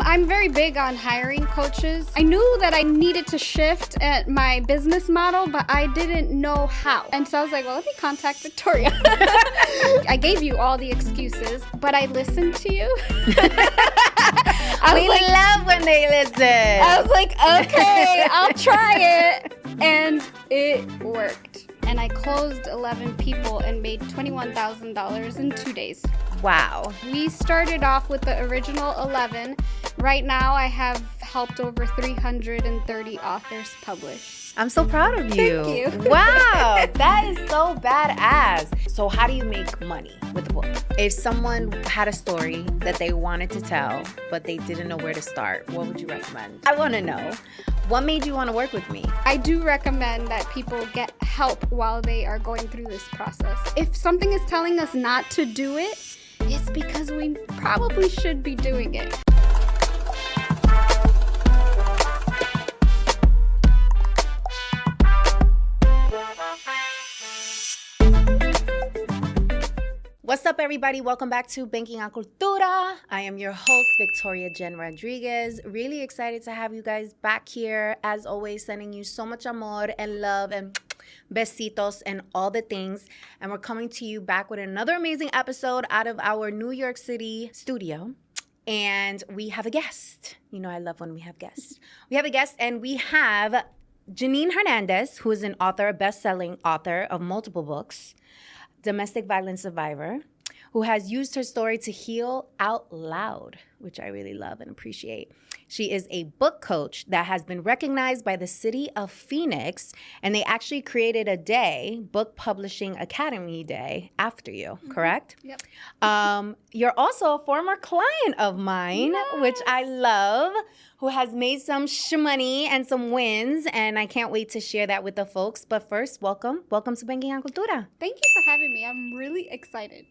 I'm very big on hiring coaches. I knew that I needed to shift at my business model, but I didn't know how. And so I was like, well, let me contact Victoria. I gave you all the excuses, but I listened to you. We love when they listen. I was like, okay, I'll try it. And it worked. And I closed 11 people and made $21,000 in 2 days. Wow. We started off with the original 11. Right now, I have helped over 330 authors publish. I'm so proud of you. Thank you. Wow, that is so badass. So how do you make money with the book? If someone had a story that they wanted to tell, but they didn't know where to start, what would you recommend? I want to know. What made you want to work with me? I do recommend that people get help while they are going through this process. If something is telling us not to do it, it's because we probably should be doing it. What's up, everybody? Welcome back to Banking on Cultura. I am your host, Victoria Jenn Rodriguez. Really excited to have you guys back here. As always, sending you so much amor and love and besitos and all the things. And we're coming to you back with another amazing episode out of our New York City studio. And we have a guest. You know, I love when we have guests. We have a guest, and we have Janine Hernandez, who is an author, a best-selling author of multiple books, domestic violence survivor, who has used her story to heal out loud, which I really love and appreciate. She is a book coach that has been recognized by the city of Phoenix, and they actually created a day, Book Publishing Academy Day, after you, correct? Yep. You're also a former client of mine, Yes. which I love, who has made some shmoney and some wins, and I can't wait to share that with the folks. But first, welcome to Banking on Cultura. Thank you for having me. I'm really excited.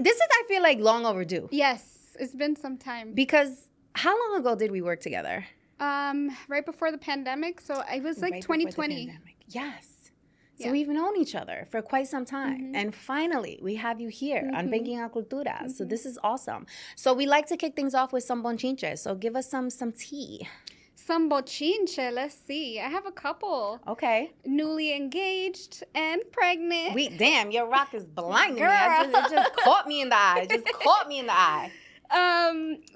This is, I feel like, long overdue. Yes, it's been some time. Because how long ago did we work together? Right before the pandemic, so it was like Right before the 2020. pandemic. Yes. So Yeah. we've known each other for quite some time. Mm-hmm. And finally, we have you here on Banking on Cultura. Mm-hmm. So this is awesome. So we like to kick things off with some bonchinches. So give us some tea. Some bochinche, let's see. I have a couple. Okay. Newly engaged and pregnant. Damn, your rock is blinding me. Girl. It just caught me in the eye.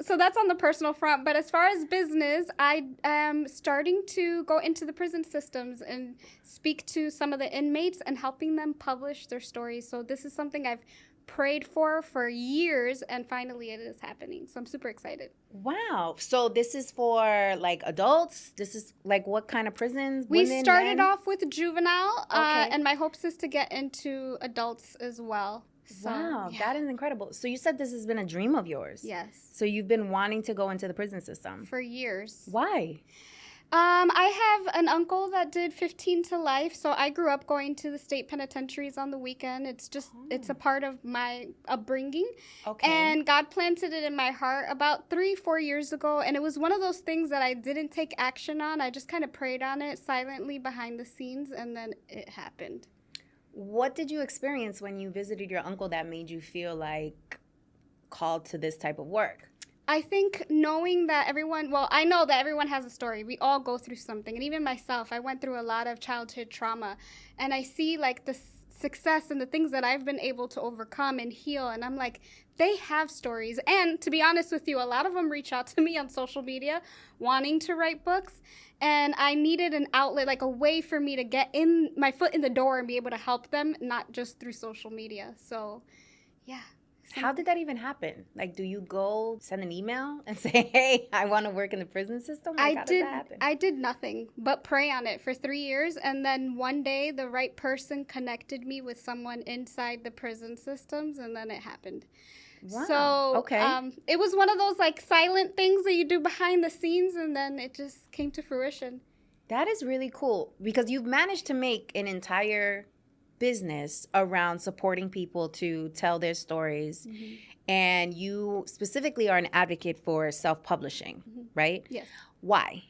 So that's on the personal front. But as far as business, I am starting to go into the prison systems and speak to some of the inmates and helping them publish their stories. So this is something I've prayed for years, and finally it is happening. So I'm super excited. Wow. So this is for like adults? This is like what kind of prisons? We Women, started men? off with juvenile, Okay. and my hopes is to get into adults as well. So, Wow, yeah. that is incredible. So you said this has been a dream of yours. Yes. So you've been wanting to go into the prison system. For years. Why? I have an uncle that did 15 to life, so I grew up going to the state penitentiaries on the weekend. It's just, it's a part of my upbringing. Okay. And God planted it in my heart about 3-4 years ago, and it was one of those things that I didn't take action on. I just kind of prayed on it silently behind the scenes, and then it happened. What did you experience when you visited your uncle that made you feel like called to this type of work? I think knowing that I know that everyone has a story. We all go through something. And even myself, I went through a lot of childhood trauma. And I see like the success and the things that I've been able to overcome and heal. And I'm like, they have stories. And to be honest with you, a lot of them reach out to me on social media wanting to write books. And I needed an outlet, like a way for me to get in my foot in the door and be able to help them, not just through social media. So, yeah. How did that even happen? Like, do you go send an email and say, hey, I want to work in the prison system? Like, how does that happen? I did nothing but pray on it for 3 years. And then one day, the right person connected me with someone inside the prison systems, and then it happened. Wow. So okay. It was one of those like silent things that you do behind the scenes, and then it just came to fruition. That is really cool because you've managed to make an entire business around supporting people to tell their stories. Mm-hmm. And you specifically are an advocate for self-publishing, right? Yes. Why?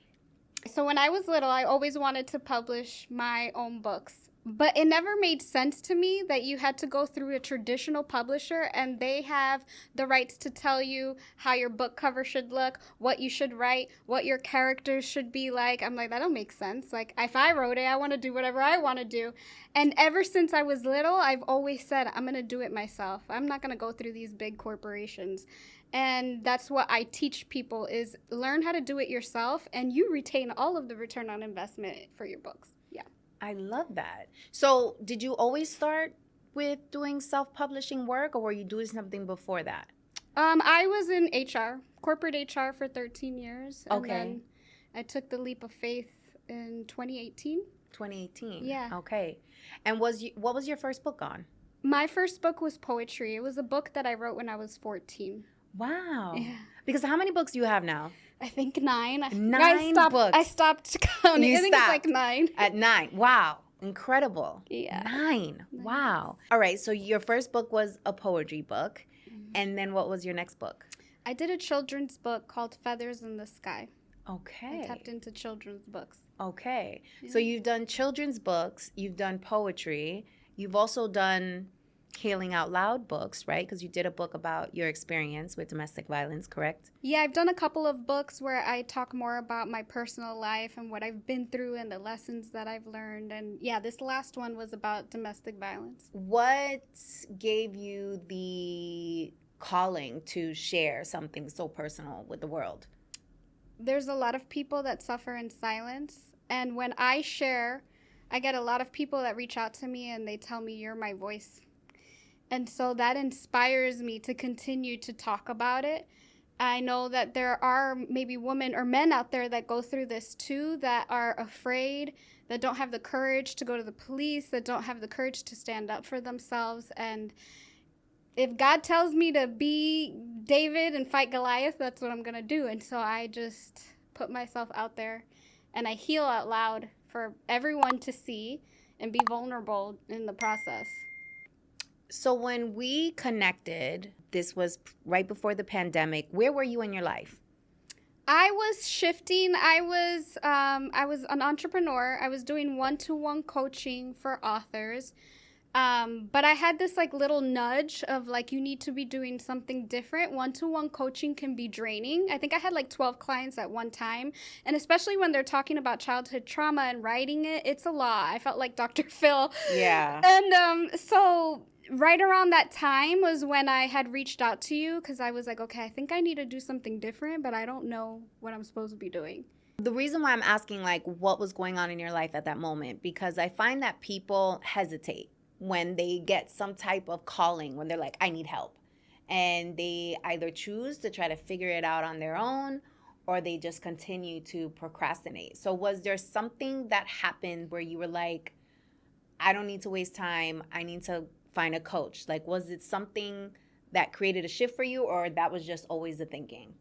So when I was little, I always wanted to publish my own books. But it never made sense to me that you had to go through a traditional publisher and they have the rights to tell you how your book cover should look, what you should write, what your characters should be like. I'm like, that don't make sense. Like, if I wrote it, I want to do whatever I want to do. And ever since I was little, I've always said, I'm going to do it myself. I'm not going to go through these big corporations. And that's what I teach people is learn how to do it yourself and you retain all of the return on investment for your books. Yeah. I love that. So did you always start with doing self-publishing work, or were you doing something before that? I was in HR, corporate HR for 13 years. And Okay. then I took the leap of faith in 2018. 2018. Yeah. Okay. And what was your first book on? My first book was poetry. It was a book that I wrote when I was 14. Wow. Yeah. Because how many books do you have now? I think 9. Nine books. I stopped counting. You I think stopped. it's like 9. At 9. Wow. Incredible. Yeah. 9. Wow. All right. So your first book was a poetry book. And then what was your next book? I did a children's book called Feathers in the Sky. Okay. I tapped into children's books. Okay. Yeah. So you've done children's books, you've done poetry, you've also done Healing Out Loud books, right? Because you did a book about your experience with domestic violence, correct? Yeah, I've done a couple of books where I talk more about my personal life and what I've been through and the lessons that I've learned. And yeah, this last one was about domestic violence. What gave you the calling to share something so personal with the world? There's a lot of people that suffer in silence. And when I share, I get a lot of people that reach out to me and they tell me, you're my voice. And so that inspires me to continue to talk about it. I know that there are maybe women or men out there that go through this too, that are afraid, that don't have the courage to go to the police, that don't have the courage to stand up for themselves. And if God tells me to be David and fight Goliath, that's what I'm going to do. And so I just put myself out there and I heal out loud for everyone to see and be vulnerable in the process. So when we connected, this was right before the pandemic, where were you in your life? I was shifting. I was an entrepreneur. I was doing one-to-one coaching for authors. But I had this like little nudge of like, you need to be doing something different. One-to-one coaching can be draining. I think I had like 12 clients at one time. And especially when they're talking about childhood trauma and writing it, it's a lot. I felt like Dr. Phil. Yeah. And so right around that time was when I had reached out to you because I was like, okay, I think I need to do something different, but I don't know what I'm supposed to be doing. The reason why I'm asking like what was going on in your life at that moment, because I find that people hesitate when they get some type of calling, when they're like, I need help. And they either choose to try to figure it out on their own or they just continue to procrastinate. So was there something that happened where you were like, I don't need to waste time, I need to find a coach? Like, was it something that created a shift for you, or that was just always the thinking?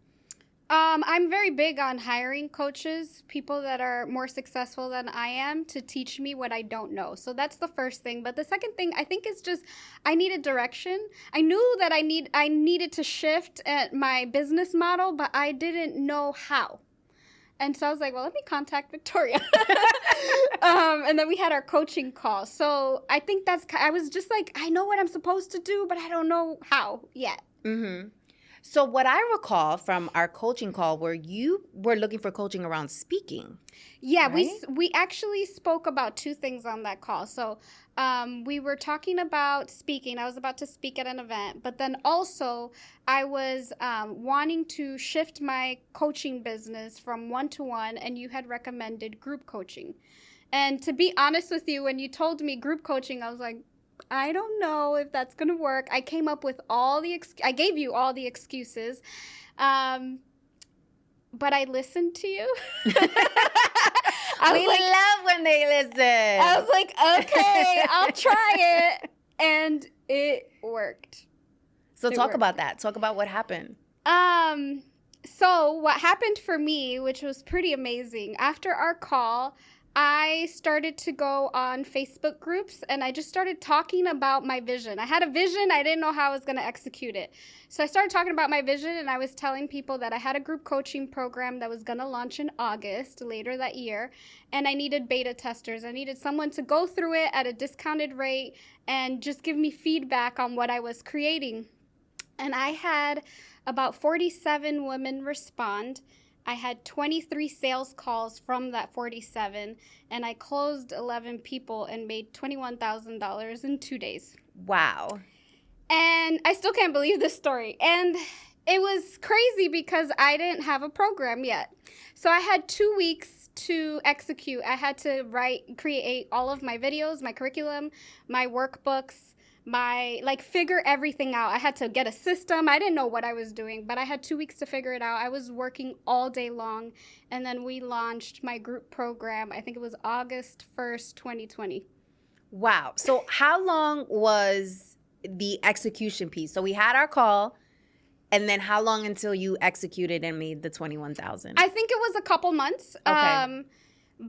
I'm very big on hiring coaches, people that are more successful than I am, to teach me what I don't know. So that's the first thing. But the second thing, I think, is just I needed direction. I knew that I needed to shift at my business model, but I didn't know how. And so I was like, well, let me contact Victoria. And then we had our coaching call. So I think I was just like, I know what I'm supposed to do, but I don't know how yet. Mm-hmm. So what I recall from our coaching call, where you were looking for coaching around speaking. Yeah, right? we actually spoke about two things on that call. So we were talking about speaking. I was about to speak at an event, but then also I was wanting to shift my coaching business from one-to-one, and you had recommended group coaching. And to be honest with you, when you told me group coaching, I was like, I don't know if that's going to work. I came up with I gave you all the excuses, but I listened to you. We love when they listen. I was like, okay, I'll try it. And it worked. So talk about that. Talk about what happened. So what happened for me, which was pretty amazing, after our call, I started to go on Facebook groups and I just started talking about my vision. I had a vision. I didn't know how I was going to execute it. So I started talking about my vision and I was telling people that I had a group coaching program that was going to launch in August later that year. And I needed beta testers. I needed someone to go through it at a discounted rate and just give me feedback on what I was creating. And I had about 47 women respond. I had 23 sales calls from that 47, and I closed 11 people and made $21,000 in 2 days. Wow. And I still can't believe this story. And it was crazy because I didn't have a program yet. So I had 2 weeks to execute. I had to create all of my videos, my curriculum, my workbooks, figure everything out. I had to get a system. I didn't know what I was doing, but I had 2 weeks to figure it out. I was working all day long, and then we launched my group program. I think it was August 1st, 2020. Wow. So how long was the execution piece? So we had our call, and then how long until you executed and made the 21,000? I think it was a couple months. Okay.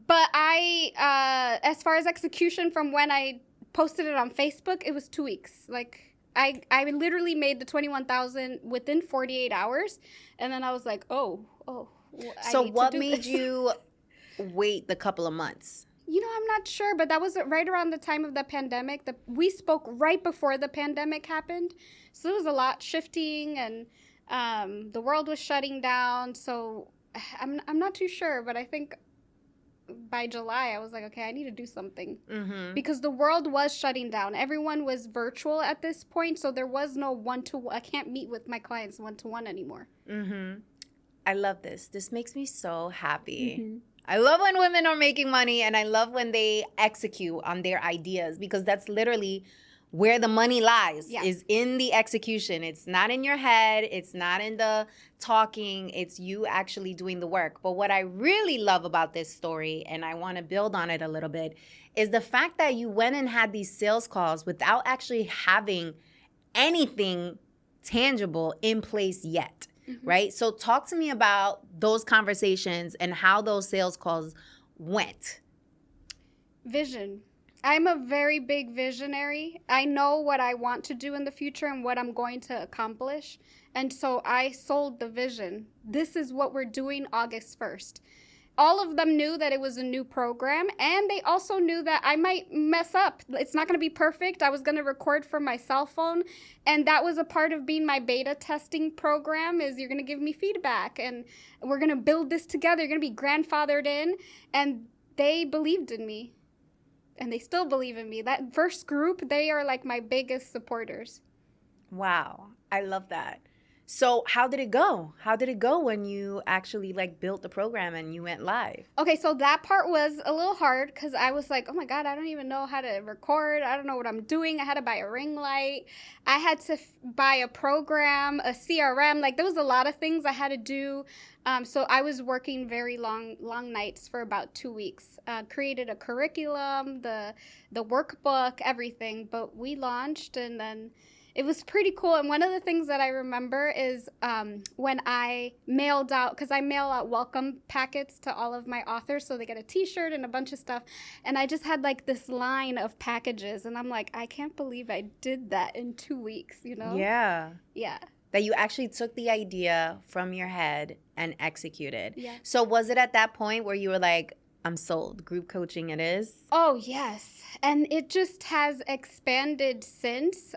But as far as execution from when I posted it on Facebook, it was 2 weeks. Like I literally made the 21,000 within 48 hours, and then I was like, oh. So what made you wait the couple of months? I'm not sure, but that was right around the time of the pandemic. We spoke right before the pandemic happened, so there was a lot shifting, and the world was shutting down. So I'm not too sure, but I think by July, I was like, okay, I need to do something. Mm-hmm. Because the world was shutting down. Everyone was virtual at this point, so there was no one-to-one. I can't meet with my clients one-to-one anymore. Mm-hmm. I love this. This makes me so happy. Mm-hmm. I love when women are making money, and I love when they execute on their ideas, because that's literally where the money lies, is in the execution. It's not in your head. It's not in the talking. It's you actually doing the work. But what I really love about this story, and I want to build on it a little bit, is the fact that you went and had these sales calls without actually having anything tangible in place yet, right? So talk to me about those conversations and how those sales calls went. Vision. I'm a very big visionary. I know what I want to do in the future and what I'm going to accomplish. And so I sold the vision. This is what we're doing August 1st. All of them knew that it was a new program, and they also knew that I might mess up. It's not going to be perfect. I was going to record from my cell phone, and that was a part of being my beta testing program, is you're going to give me feedback, and we're going to build this together. You're going to be grandfathered in, and they believed in me. And they still believe in me. That first group, they are like my biggest supporters. Wow. I love that. So how did it go? How did it go when you actually built the program and you went live? Okay, so that part was a little hard because I was like, oh my God, I don't even know how to record. I don't know what I'm doing. I had to buy a ring light. I had to buy a program, a CRM. There was a lot of things I had to do. So I was working very long nights for about 2 weeks. Created a curriculum, the workbook, everything. But we launched, and then it was pretty cool. And one of the things that I remember is when I mailed out, because I mail out welcome packets to all of my authors, so they get a t-shirt and a bunch of stuff. And I just had this line of packages, and I'm like, I can't believe I did that in 2 weeks, Yeah. Yeah. That you actually took the idea from your head and executed. Yeah. So was it at that point where you were like, I'm sold, group coaching it is? Oh, yes. And it just has expanded since.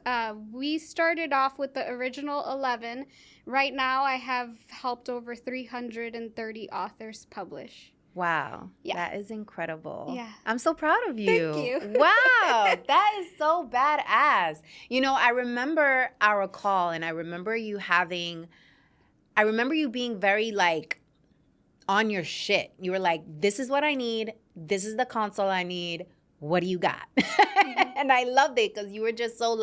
We started off with the original 11. Right now, I have helped over 330 authors publish. Wow. Yeah. That is incredible. Yeah. I'm so proud of you. Thank you. Wow. That is so badass. I remember our call, and I remember you being very on your shit. You were like, this is what I need. This is the console I need. What do you got? And I loved it because you were just so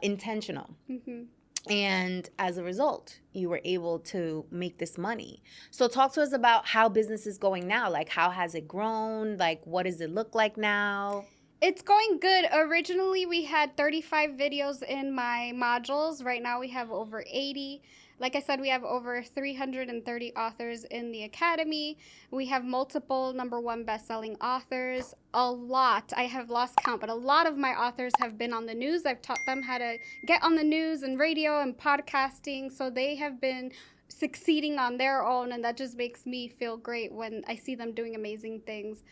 intentional. Mm-hmm. And as a result, you were able to make this money. So talk to us about how business is going now. How has it grown? What does it look like now? It's going good. Originally, we had 35 videos in my modules. Right now, we have over 80. Like I said, we have over 330 authors in the Academy. We have multiple #1 best-selling authors. A lot, I have lost count, but a lot of my authors have been on the news. I've taught them how to get on the news and radio and podcasting, so they have been succeeding on their own, and that just makes me feel great when I see them doing amazing things.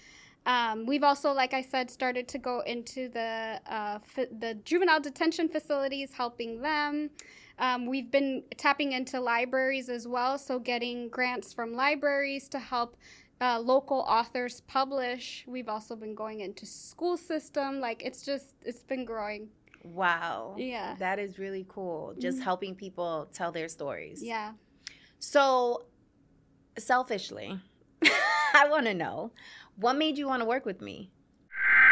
We've also, like I said, started to go into the juvenile detention facilities, helping them. We've been tapping into libraries as well, so getting grants from libraries to help local authors publish. We've also been going into school system. Like, it's been growing. Wow. Yeah. That is really cool. Just helping people tell their stories. Yeah. So, selfishly, I want to know, what made you want to work with me?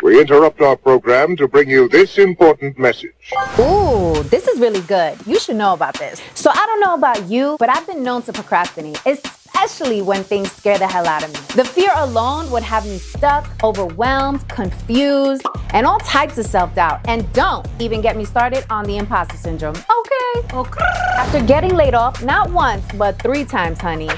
We interrupt our program to bring you this important message. Ooh, this is really good. You should know about this. So I don't know about you, but I've been known to procrastinate, especially when things scare the hell out of me. The fear alone would have me stuck, overwhelmed, confused, and all types of self-doubt. And don't even get me started on the imposter syndrome. Okay. After getting laid off, not once, but 3 times, honey,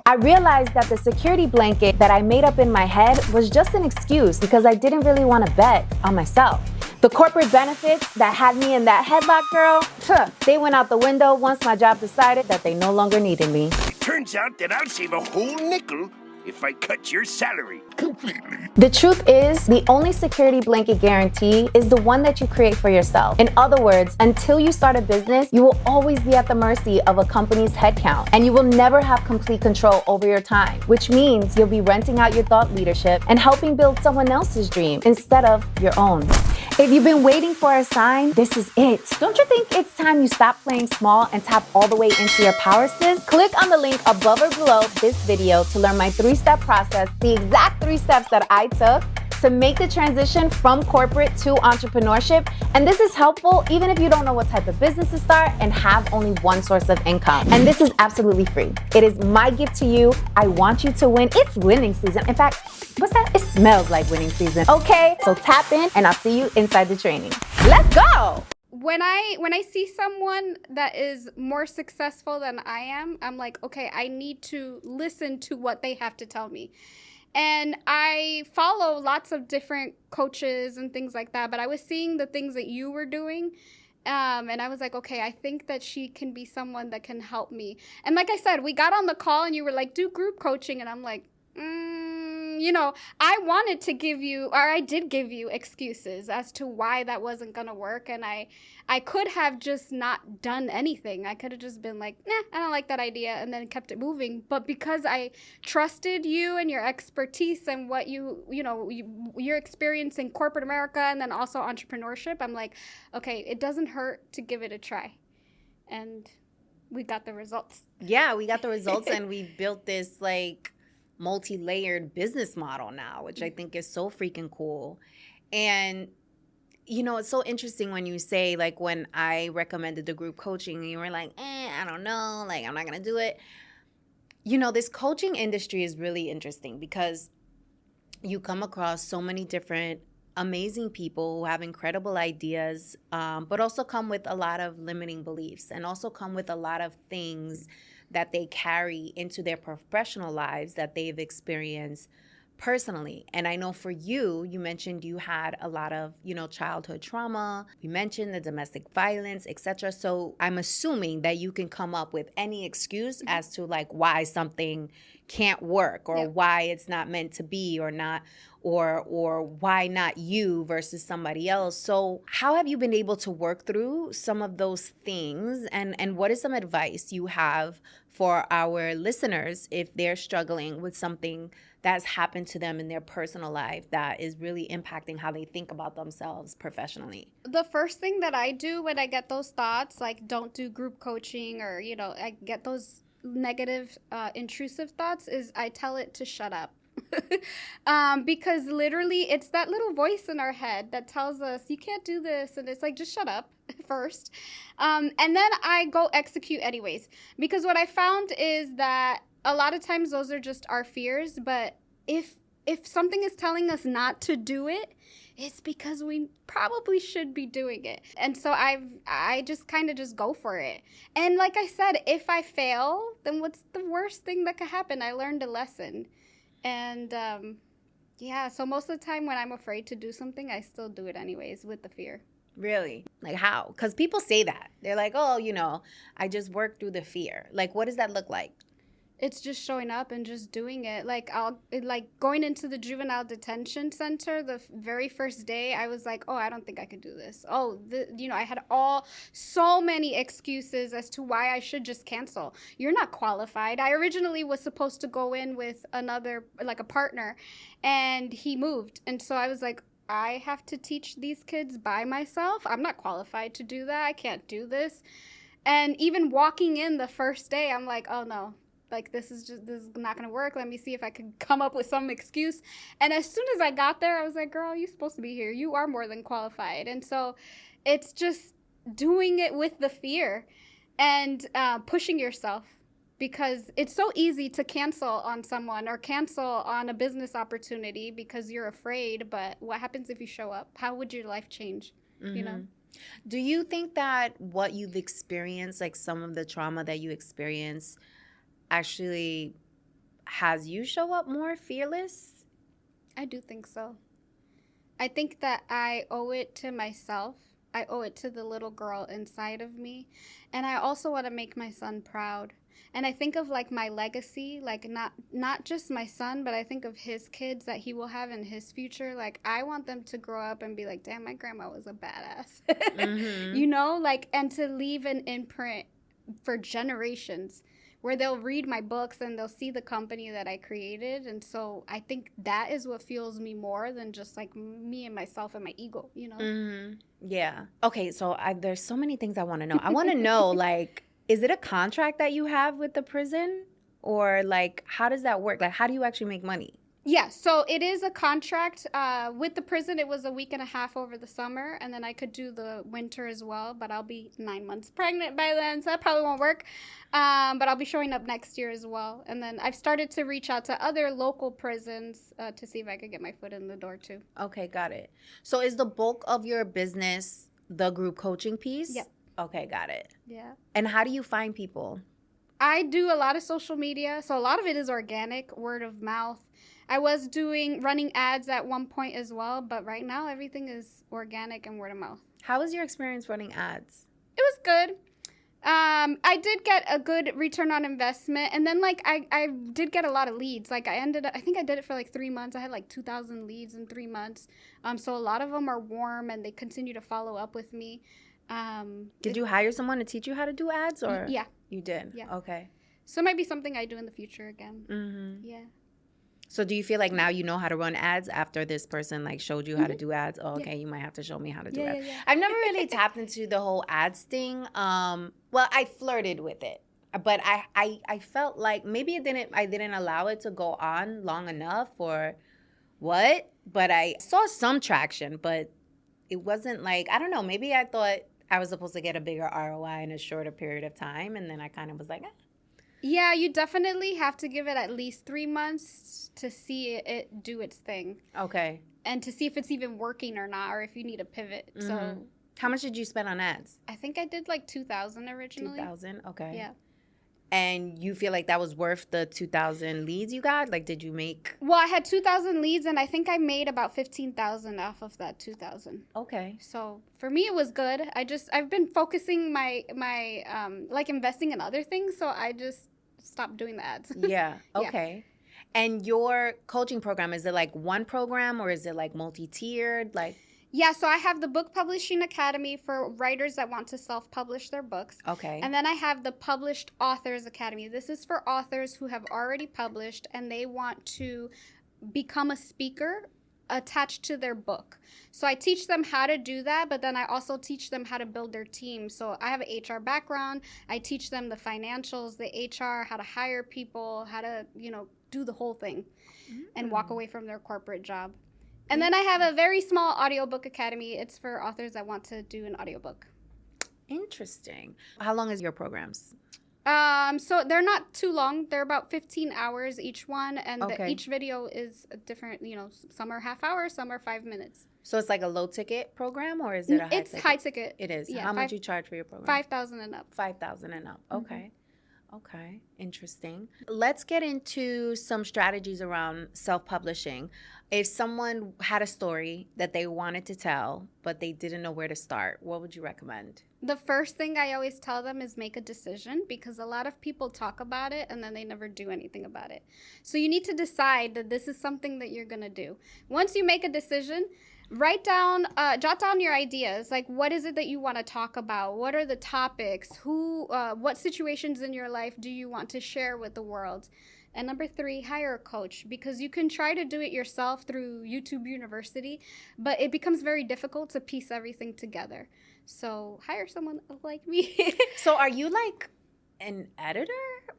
I realized that the security blanket that I made up in my head was just an excuse because I didn't really want to bet on myself. The corporate benefits that had me in that headlock, girl, they went out the window once my job decided that they no longer needed me. Turns out that I'll save a whole nickel if I cut your salary completely. The truth is, the only security blanket guarantee is the one that you create for yourself. In other words, until you start a business, you will always be at the mercy of a company's headcount, and you will never have complete control over your time, which means you'll be renting out your thought leadership and helping build someone else's dream instead of your own. If you've been waiting for a sign, this is it. Don't you think it's time you stop playing small and tap all the way into your power, sis? Click on the link above or below this video to learn my 3-step process, the exact 3 steps that I took to make the transition from corporate to entrepreneurship. And this is helpful even if you don't know what type of business to start and have only one source of income. And this is absolutely free. It is my gift to you. I want you to win. It's winning season. In fact, what's that? It smells like winning season. Okay, so tap in and I'll see you inside the training. Let's go. When I see someone that is more successful than I am, I'm like, okay, I need to listen to what they have to tell me. And I follow lots of different coaches and things like that, but I was seeing the things that you were doing, and I was like, okay, I think that she can be someone that can help me. And like I said, we got on the call and you were like, do group coaching, and I'm like, I wanted to give you, or I did give you excuses as to why that wasn't going to work. And I could have just not done anything. I could have just been like, nah, I don't like that idea, and then kept it moving. But because I trusted you and your expertise and what your experience in corporate America and then also entrepreneurship, I'm like, okay, it doesn't hurt to give it a try. And we got the results. Yeah, we got the results and we built this like multi-layered business model now, which I think is so freaking cool. And it's so interesting when you say, like, when I recommended the group coaching and you were like, I don't know, like, I'm not gonna do it. This coaching industry is really interesting because you come across so many different amazing people who have incredible ideas, but also come with a lot of limiting beliefs and also come with a lot of things that they carry into their professional lives that they've experienced personally. And I know for you, you mentioned you had a lot of, childhood trauma. You mentioned the domestic violence, etc. So I'm assuming that you can come up with any excuse as to like why something can't work or why it's not meant to be or not, or why not you versus somebody else. So how have you been able to work through some of those things? And what is some advice you have for our listeners if they're struggling with something that's happened to them in their personal life that is really impacting how they think about themselves professionally? The first thing that I do when I get those thoughts, like don't do group coaching or, I get those negative, intrusive thoughts, is I tell it to shut up. Because literally it's that little voice in our head that tells us you can't do this, and it's like, just shut up first, and then I go execute anyways, because what I found is that a lot of times those are just our fears. But if if something is telling us not to do it, it's because we probably should be doing it. And so I just kind of just go for it. And like I said, if I fail, then what's the worst thing that could happen? I learned a lesson. And yeah, so most of the time when I'm afraid to do something, I still do it anyways with the fear. Really? Like how? Because people say that. They're like, oh, you know, I just work through the fear. Like, what does that look like? It's just showing up and just doing it. Like going into the juvenile detention center the very first day, I was like, oh, I don't think I could do this. Oh, I had so many excuses as to why I should just cancel. You're not qualified. I originally was supposed to go in with another, like a partner, and he moved. And so I was like, I have to teach these kids by myself. I'm not qualified to do that. I can't do this. And even walking in the first day, I'm like, oh no. Like, this is not going to work. Let me see if I can come up with some excuse. And as soon as I got there, I was like, girl, you're supposed to be here. You are more than qualified. And so it's just doing it with the fear and pushing yourself, because it's so easy to cancel on someone or cancel on a business opportunity because you're afraid. But what happens if you show up? How would your life change? Mm-hmm. You know? Do you think that what you've experienced, like some of the trauma that you experienced, actually has you show up more fearless? I do think so. I think that I owe it to myself. I owe it to the little girl inside of me. And I also want to make my son proud. And I think of like my legacy, like not just my son, but I think of his kids that he will have in his future. Like, I want them to grow up and be like, damn, my grandma was a badass. Mm-hmm. You know, like, and to leave an imprint for generations, where they'll read my books and they'll see the company that I created. And so I think that is what fuels me more than just like me and myself and my ego, you know? Mm-hmm. Yeah. Okay, so there's so many things I want to know. I want to know, like, is it a contract that you have with the prison? Or, like, how does that work? Like, how do you actually make money? Yeah, so it is a contract. With the prison, it was a week and a half over the summer, and then I could do the winter as well, but I'll be 9 months pregnant by then, so that probably won't work. But I'll be showing up next year as well. And then I've started to reach out to other local prisons to see if I could get my foot in the door, too. Okay, got it. So is the bulk of your business the group coaching piece? Yep. Okay, got it. Yeah. And how do you find people? I do a lot of social media, so a lot of it is organic, word of mouth. I was running ads at one point as well, but right now everything is organic and word of mouth. How was your experience running ads? It was good. I did get a good return on investment, and then like I did get a lot of leads. Like I think I did it for like 3 months. I had like 2,000 leads in 3 months. So a lot of them are warm and they continue to follow up with me. Did you hire someone to teach you how to do ads, or? Yeah. You did? Yeah. Okay. So it might be something I do in the future again. Mm-hmm. Yeah. So do you feel like now you know how to run ads after this person like showed you how to do ads? Oh, okay, you might have to show me how to do ads. Yeah. I've never really tapped into the whole ads thing. Well, I flirted with it, but I felt like maybe I didn't allow it to go on long enough, or what? But I saw some traction, but it wasn't like, I don't know, maybe I thought I was supposed to get a bigger ROI in a shorter period of time, and then I kind of was like, Yeah, you definitely have to give it at least 3 months to see it do its thing. Okay. And to see if it's even working or not, or if you need a pivot. Mm-hmm. So how much did you spend on ads? I think I did like 2,000 originally. 2,000? Okay. Yeah. And you feel like that was worth the 2,000 leads you got? Like, did you make? Well, I had 2,000 leads, and I think I made about 15,000 off of that 2,000. Okay. So for me, it was good. I've been focusing my like investing in other things, so I just stopped doing the ads. Yeah. Okay. And your coaching program, is it like one program, or is it like multi-tiered? Like. Yeah, so I have the Book Publishing Academy for writers that want to self-publish their books. Okay. And then I have the Published Authors Academy. This is for authors who have already published and they want to become a speaker attached to their book. So I teach them how to do that, but then I also teach them how to build their team. So I have an HR background. I teach them the financials, the HR, how to hire people, how to, do the whole thing and walk away from their corporate job. And then I have a very small audiobook academy. It's for authors that want to do an audiobook. Interesting. How long is your programs? So they're not too long. They're about 15 hours each one, and Okay. each video is a different. Some are half hour, some are 5 minutes. So it's like a low ticket program, or is it a high It's ticket? high ticket. It is. Yeah, How much you charge for your program? 5,000 and up. 5,000 and up. Okay. Okay. Interesting. Let's get into some strategies around self-publishing. If someone had a story that they wanted to tell, but they didn't know where to start, what would you recommend? The first thing I always tell them is make a decision, because a lot of people talk about it and then they never do anything about it. So you need to decide that this is something that you're going to do. Once you make a decision, jot down your ideas. Like, what is it that you want to talk about? What are the topics? What situations in your life do you want to share with the world? And number 3, hire a coach, because you can try to do it yourself through YouTube University, but it becomes very difficult to piece everything together. So hire someone like me. So are you like an editor,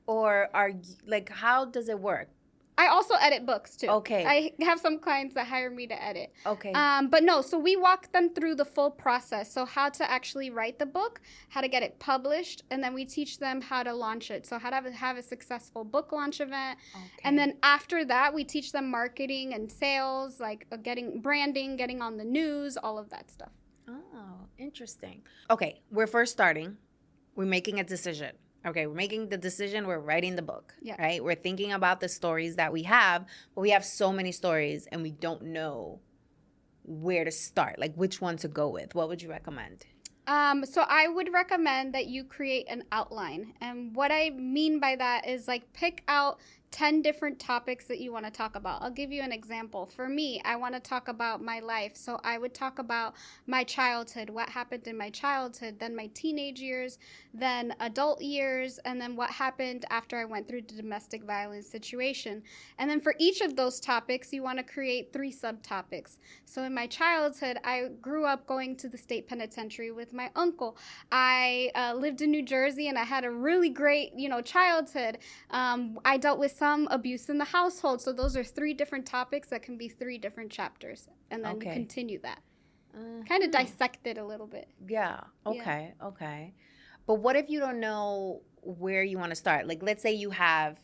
or are you like, how does it work? I also edit books too. Okay. I have some clients that hire me to edit. Okay. But no, so we walk them through the full process. So how to actually write the book, how to get it published, and then we teach them how to launch it. So how to have a successful book launch event. Okay. And then after that, we teach them marketing and sales, like getting branding, getting on the news, all of that stuff. Oh, interesting. Okay, we're first starting. We're making a decision. Okay, we're making the decision. We're writing the book, Yeah. right? We're thinking about the stories that we have, but we have so many stories and we don't know where to start, like which one to go with. What would you recommend? So I would recommend that you create an outline. And what I mean by that is like pick out 10 different topics that you want to talk about. I'll give you an example. For me, I want to talk about my life. So I would talk about my childhood, what happened in my childhood, then my teenage years, then adult years, and then what happened after I went through the domestic violence situation. And then for each of those topics, you want to create 3 subtopics. So in my childhood, I grew up going to the state penitentiary with my uncle. I lived in New Jersey and I had a really great, childhood. I dealt with some abuse in the household. So those are 3 different topics that can be 3 different chapters. And then you continue that. Kind of dissect it a little bit. Yeah. Okay. Yeah. Okay. But what if you don't know where you want to start? Like, let's say you have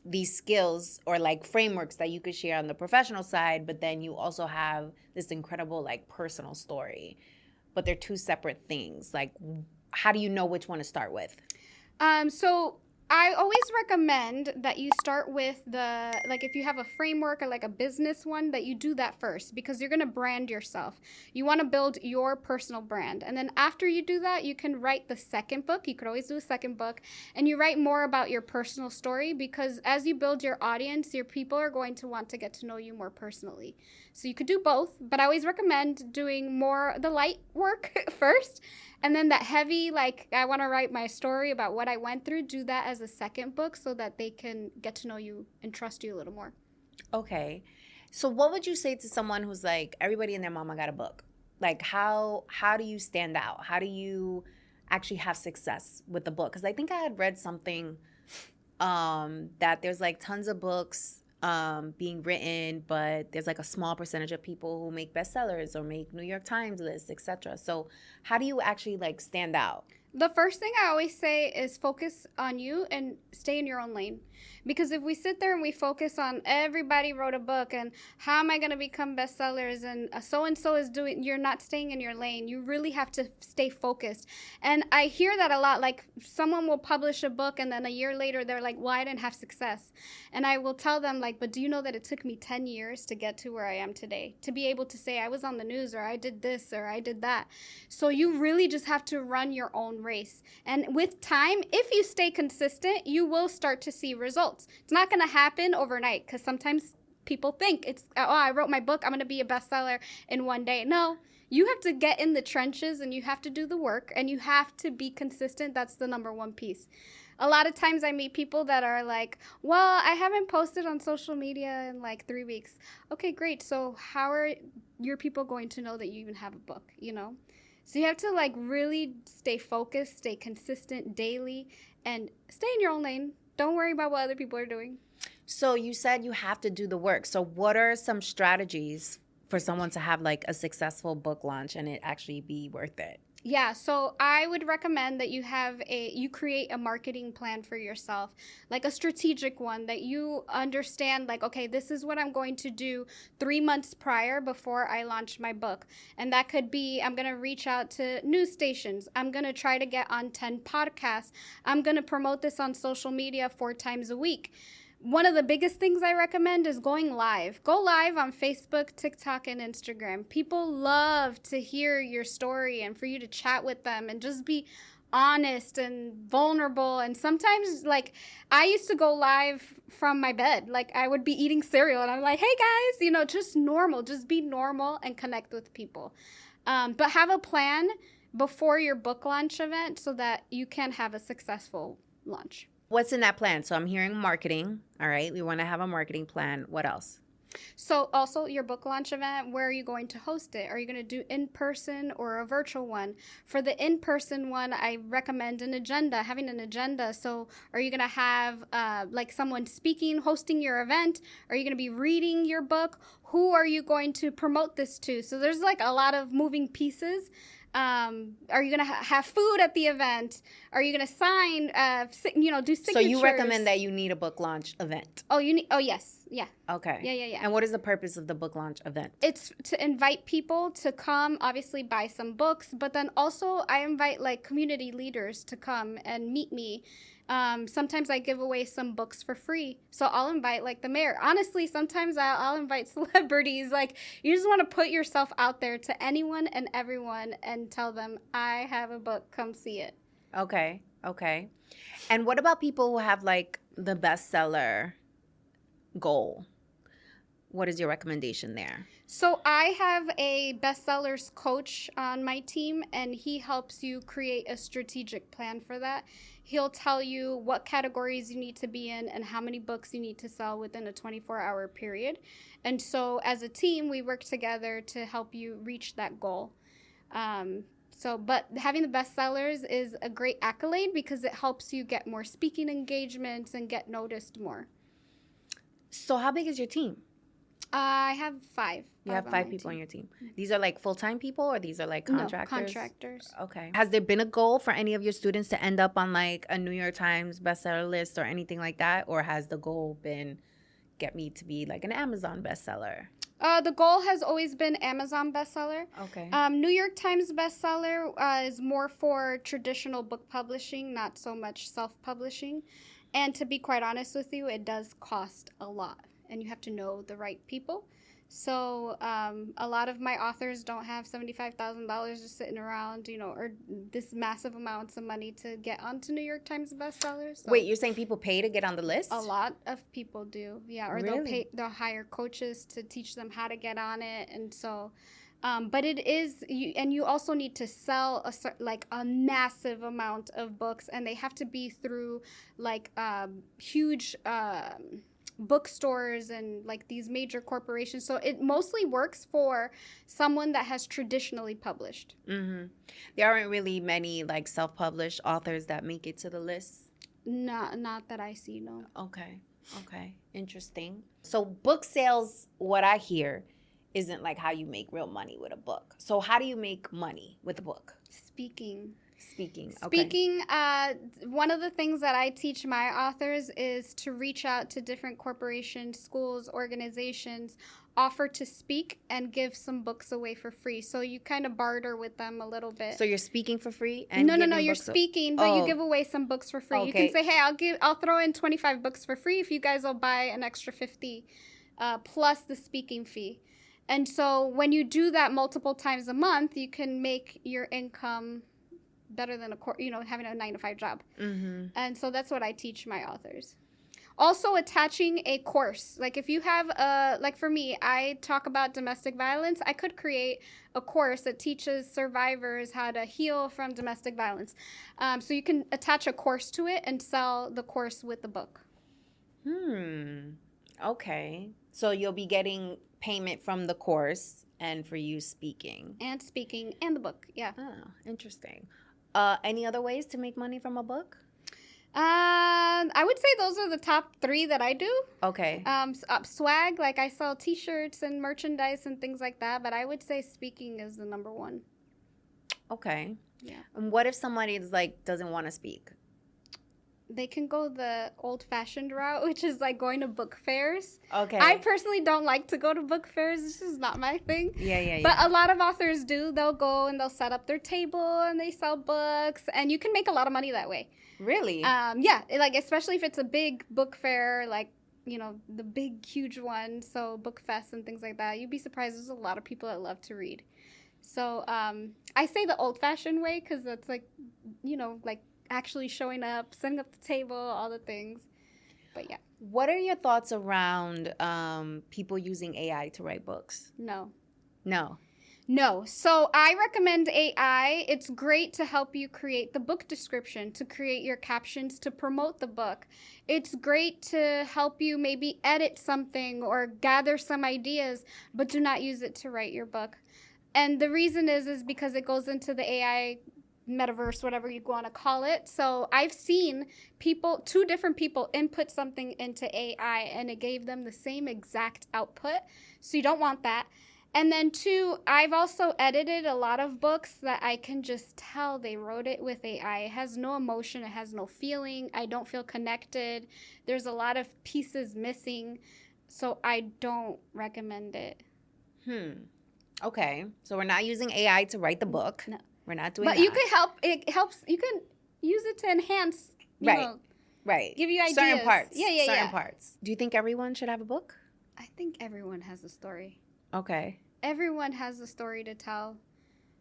these skills or like frameworks that you could share on the professional side, but then you also have this incredible like personal story, but they're 2 separate things. Like, how do you know which one to start with? So I always recommend that you start with if you have a framework or like a business one, that you do that first, because you're going to brand yourself. You want to build your personal brand. And then after you do that, you can write the second book. You could always do a second book, and you write more about your personal story, because as you build your audience, your people are going to want to get to know you more personally. So you could do both, but I always recommend doing more the light work first. And then that heavy, like, I want to write my story about what I went through, do that as a second book so that they can get to know you and trust you a little more. Okay. So what would you say to someone who's like, everybody and their mama got a book? Like, how do you stand out? How do you actually have success with the book? Because I think I had read something that there's like tons of books being written, but there's like a small percentage of people who make bestsellers or make New York Times lists, etc. So how do you actually like stand out? The first thing I always say is focus on you and stay in your own lane. Because if we sit there and we focus on everybody wrote a book and how am I going to become bestsellers and so-and-so is doing, you're not staying in your lane. You really have to stay focused. And I hear that a lot, like someone will publish a book and then a year later they're like, well, I didn't have success. And I will tell them like, but do you know that it took me 10 years to get to where I am today? To be able to say I was on the news or I did this or I did that. So you really just have to run your own race. And with time, if you stay consistent, you will start to see results. It's not going to happen overnight, because sometimes people think it's, I wrote my book, I'm going to be a bestseller in one day. No, you have to get in the trenches and you have to do the work and you have to be consistent. That's the number one piece. A lot of times I meet people that are like, well, I haven't posted on social media in like 3 weeks. Okay, great. So how are your people going to know that you even have a book, So you have to like really stay focused, stay consistent daily, and stay in your own lane. Don't worry about what other people are doing. So you said you have to do the work. So what are some strategies for someone to have like a successful book launch and it actually be worth it? Yeah, so I would recommend that you create a marketing plan for yourself, like a strategic one that you understand, like, okay, this is what I'm going to do 3 months prior before I launch my book. And that could be, I'm going to reach out to news stations. I'm going to try to get on 10 podcasts. I'm going to promote this on social media 4 times a week. One of the biggest things I recommend is going live. Go live on Facebook, TikTok, and Instagram. People love to hear your story and for you to chat with them and just be honest and vulnerable. And sometimes, like, I used to go live from my bed. Like, I would be eating cereal and I'm like, hey guys, just normal. Just be normal and connect with people. But have a plan before your book launch event so that you can have a successful launch. What's in that plan? So I'm hearing marketing. All right. We want to have a marketing plan. What else? So also your book launch event, where are you going to host it? Are you going to do in-person or a virtual one? For the in-person one, I recommend having an agenda. So are you going to have like someone speaking, hosting your event? Are you going to be reading your book? Who are you going to promote this to? So there's like a lot of moving pieces. Are you going to have food at the event? Are you going to sign, do signatures? So you recommend that you need a book launch event? Oh, yes. Yeah. Okay. Yeah. And what is the purpose of the book launch event? It's to invite people to come, obviously buy some books, but then also I invite like community leaders to come and meet me. Sometimes I give away some books for free. So I'll invite like the mayor. Honestly, sometimes I'll invite celebrities. Like, you just want to put yourself out there to anyone and everyone and tell them, I have a book, come see it. Okay. And what about people who have like the bestseller goal? What is your recommendation there? So I have a bestsellers coach on my team, and he helps you create a strategic plan for that. He'll tell you what categories you need to be in and how many books you need to sell within a 24-hour period. And so as a team, we work together to help you reach that goal. But having the bestsellers is a great accolade because it helps you get more speaking engagements and get noticed more. So how big is your team? I have 5. You have 5 people on your team. These are like full-time people, or these are like contractors? No, contractors. Okay. Has there been a goal for any of your students to end up on like a New York Times bestseller list or anything like that? Or has the goal been get me to be like an Amazon bestseller? The goal has always been Amazon bestseller. Okay. New York Times bestseller is more for traditional book publishing, not so much self-publishing. And to be quite honest with you, it does cost a lot. And you have to know the right people. So a lot of my authors don't have $75,000 just sitting around, or this massive amounts of money to get onto New York Times bestsellers. So wait, you're saying people pay to get on the list? a lot of people do, yeah. Or Really? they'll hire coaches to teach them how to get on it, and so. But it is, you also need to sell a massive amount of books, and they have to be through like huge. Bookstores and like these major corporations. So it mostly works for someone that has traditionally published. Mm-hmm. There aren't really many like self-published authors that make it to the list? Not that I see, no. Okay. Interesting. So book sales, what I hear, isn't like how you make real money with a book. So how do you make money with a book? Speaking. Okay. One of the things that I teach my authors is to reach out to different corporations, schools, organizations, offer to speak, and give some books away for free. So you kind of barter with them a little bit. So you're speaking for free? And No. You're speaking, but you give away some books for free. Okay. You can say, hey, I'll throw in 25 books for free if you guys will buy an extra 50 plus the speaking fee. And so when you do that multiple times a month, you can make your income better than having a 9-to-5 job. Mm-hmm. And so that's what I teach my authors. Also attaching a course. Like if you have like for me, I talk about domestic violence. I could create a course that teaches survivors how to heal from domestic violence. So you can attach a course to it and sell the course with the book. Okay. So you'll be getting payment from the course and for you speaking. And speaking and the book, yeah. Oh, interesting. Any other ways to make money from a book? I would say those are the top 3 that I do. Okay. Swag, like I sell T-shirts and merchandise and things like that, but I would say speaking is the number 1. Okay. Yeah. And what if somebody is like doesn't want to speak? They can go the old-fashioned route, which is like going to book fairs. Okay. I personally don't like to go to book fairs. This is not my thing. Yeah. But a lot of authors do. They'll go and they'll set up their table and they sell books, and you can make a lot of money that way. Really? Yeah, like especially if it's a big book fair, like, you know, the big, huge one, so book fest and things like that. You'd be surprised. There's a lot of people that love to read. So I say the old-fashioned way because it's like, you know, like actually showing up, setting up the table, all the things. But yeah. What are your thoughts around people using AI to write books? No. So I recommend AI. It's great to help you create the book description, to create your captions, to promote the book. It's great to help you maybe edit something or gather some ideas, but do not use it to write your book. And the reason is because it goes into the AI metaverse, whatever you want to call it. So I've seen two different people input something into AI and it gave them the same exact output. So you don't want that. And then 2, I've also edited a lot of books that I can just tell they wrote it with AI. It has no emotion. It has no feeling. I don't feel connected. There's a lot of pieces missing. So I don't recommend it. Okay. So we're not using AI to write the book. No. We're not doing But that. you can help. It helps. You can use it to enhance, you know, Right. give you ideas. Certain parts. Yeah. Certain parts. Do you think everyone should have a book? I think everyone has a story. Okay. Everyone has a story to tell.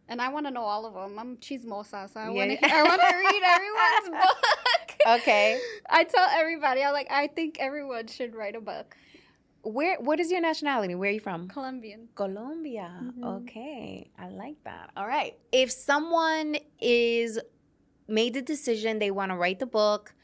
And I want to know all of them. I'm chismosa, so I Yeah. want to read everyone's book. Okay. I tell everybody, I think everyone should write a book. What is your nationality? Where are you from? Colombian. Colombia. Mm-hmm. Okay. I like that. All right. If someone is made the decision they want to write the book,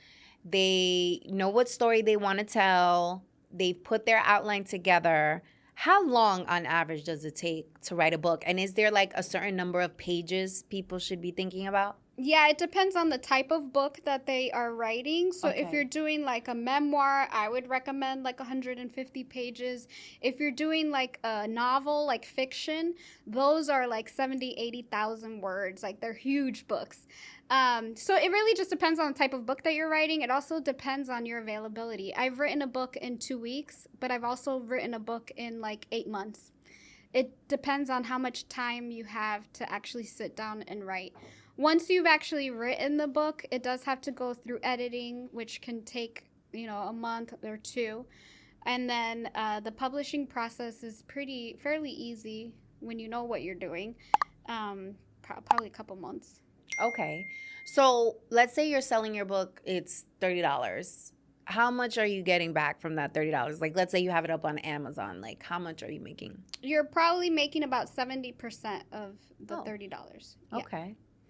they know what story they want to tell, they've put their outline together, how long on average does it take to write a book? And is there like a certain number of pages people should be thinking about? Yeah, it depends on the type of book that they are writing. So if Okay. you're doing like a memoir, I would recommend like 150 pages. If you're doing like a novel, like fiction, those are like 70, 80,000 words. Like they're huge books. So it really just depends on the type of book that you're writing. It also depends on your availability. I've written a book in 2 weeks, but I've also written a book in like 8 months. It depends on how much time you have to actually sit down and write. Once you've actually written the book, it does have to go through editing, which can take, you know, a month or 2. And then the publishing process is fairly easy when you know what you're doing. Probably a couple months. Okay. So let's say you're selling your book, it's $30. How much are you getting back from that $30? Like, let's say you have it up on Amazon. Like, how much are you making? You're probably making about 70% of the Oh. $30. Yeah.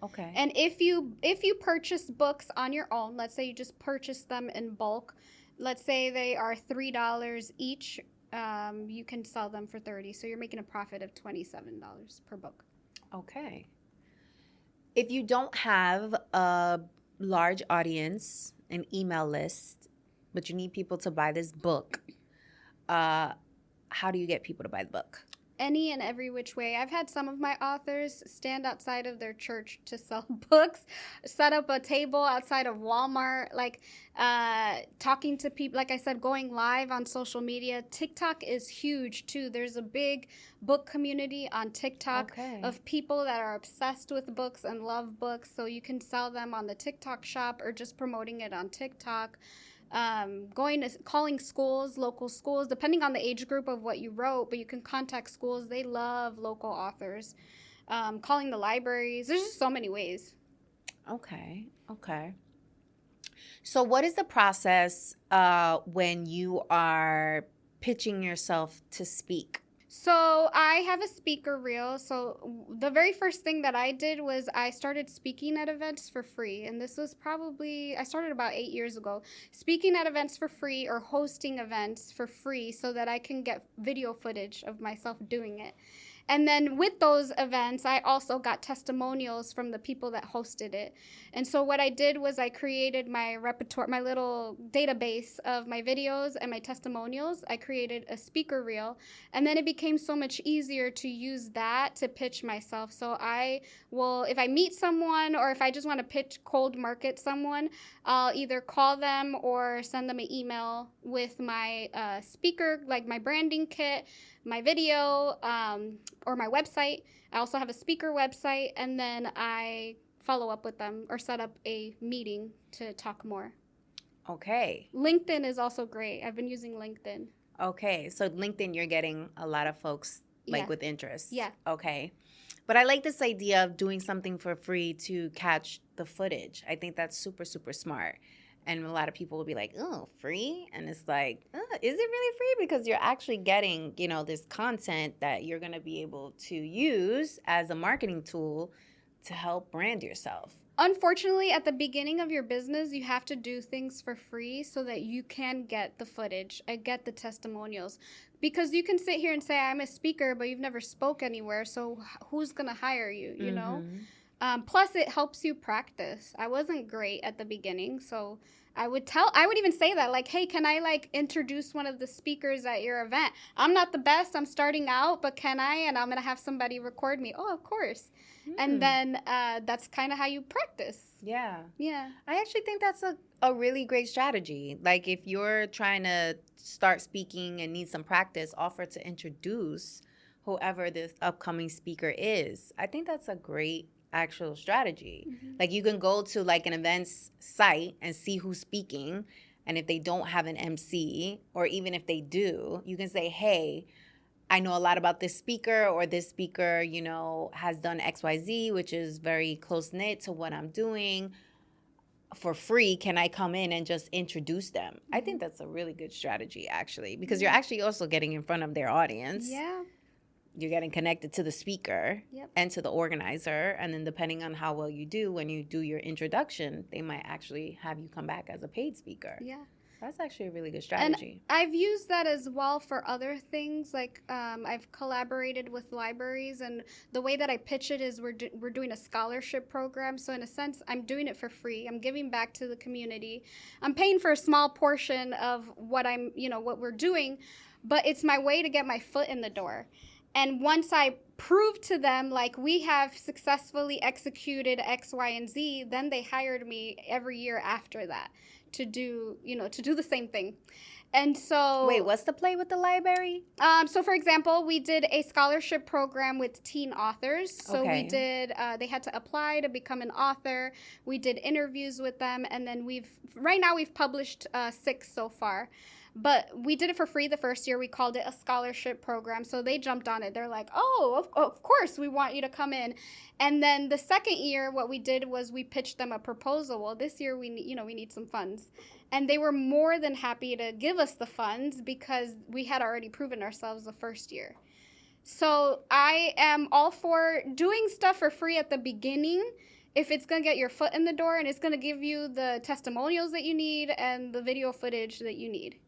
Okay. And if you purchase books on your own, let's say you just purchase them in bulk, let's say they are $3 each, you can sell them for $30. So you're making a profit of $27 per book. Okay. If you don't have a large audience, an email list, but you need people to buy this book, how do you get people to buy the book? Any and every which way. I've had some of my authors stand outside of their church to sell books, set up a table outside of Walmart, like talking to people, like I said, going live on social media. TikTok is huge too. There's a big book community on TikTok of people that are obsessed with books and love books. So you can sell them on the TikTok shop or just promoting it on TikTok. Calling schools, local schools, depending on the age group of what you wrote, but you can contact schools. They love local authors. Calling the libraries. There's just so many ways. Okay. So what is the process when you are pitching yourself to speak? So I have a speaker reel. So the very first thing that I did was I started speaking at events for free. And this was I started about 8 years ago, speaking at events for free or hosting events for free so that I can get video footage of myself doing it. And then with those events, I also got testimonials from the people that hosted it. And so what I did was I created my repertoire, my little database of my videos and my testimonials. I created a speaker reel, and then it became so much easier to use that to pitch myself. So I will, if I meet someone or if I just want to pitch cold market someone, I'll either call them or send them an email with my speaker, like my branding kit, my video, or my website. I also have a speaker website, and then I follow up with them or set up a meeting to talk more. Okay. LinkedIn is also great. I've been using LinkedIn. Okay. So LinkedIn, you're getting a lot of folks like with interest. Yeah. Okay. But I like this idea of doing something for free to catch the footage. I think that's super, super smart. And a lot of people will be like, oh, free? And it's like, is it really free? Because you're actually getting, this content that you're going to be able to use as a marketing tool to help brand yourself. Unfortunately, at the beginning of your business, you have to do things for free so that you can get the footage and get the testimonials. Because you can sit here and say, I'm a speaker, but you've never spoke anywhere. So who's going to hire you, you know? Plus, it helps you practice. I wasn't great at the beginning, so I would even say that, like, hey, can I, introduce one of the speakers at your event? I'm not the best. I'm starting out, but can I? And I'm going to have somebody record me. Oh, of course. And then that's kind of how you practice. Yeah. Yeah. I actually think that's a really great strategy. Like, if you're trying to start speaking and need some practice, offer to introduce whoever this upcoming speaker is. I think that's a great actual strategy. Like, you can go to an events site and see who's speaking, and if they don't have an MC, or even if they do, you can say, hey, I know a lot about this speaker, or this speaker, has done XYZ, which is very close knit to what I'm doing. For free, can I come in and just introduce them? I think that's a really good strategy, actually, because you're actually also getting in front of their audience. Yeah. You're getting connected to the speaker and to the organizer. And then depending on how well you do, when you do your introduction, they might actually have you come back as a paid speaker. Yeah. That's actually a really good strategy. And I've used that as well for other things. Like I've collaborated with libraries, and the way that I pitch it is we're doing a scholarship program. So in a sense, I'm doing it for free. I'm giving back to the community. I'm paying for a small portion of what what we're doing, but it's my way to get my foot in the door. And once I prove to them, we have successfully executed X, Y, and Z, then they hired me every year after that to do the same thing. And so... Wait, what's the play with the library? So, for example, we did a scholarship program with teen authors. So we did, they had to apply to become an author. We did interviews with them. And then right now we've published 6 so far. But we did it for free the first year. We called it a scholarship program. So they jumped on it. They're like, oh, of course, we want you to come in. And then the second year, what we did was we pitched them a proposal. Well, this year, we need some funds. And they were more than happy to give us the funds because we had already proven ourselves the first year. So I am all for doing stuff for free at the beginning if it's going to get your foot in the door and it's going to give you the testimonials that you need and the video footage that you need.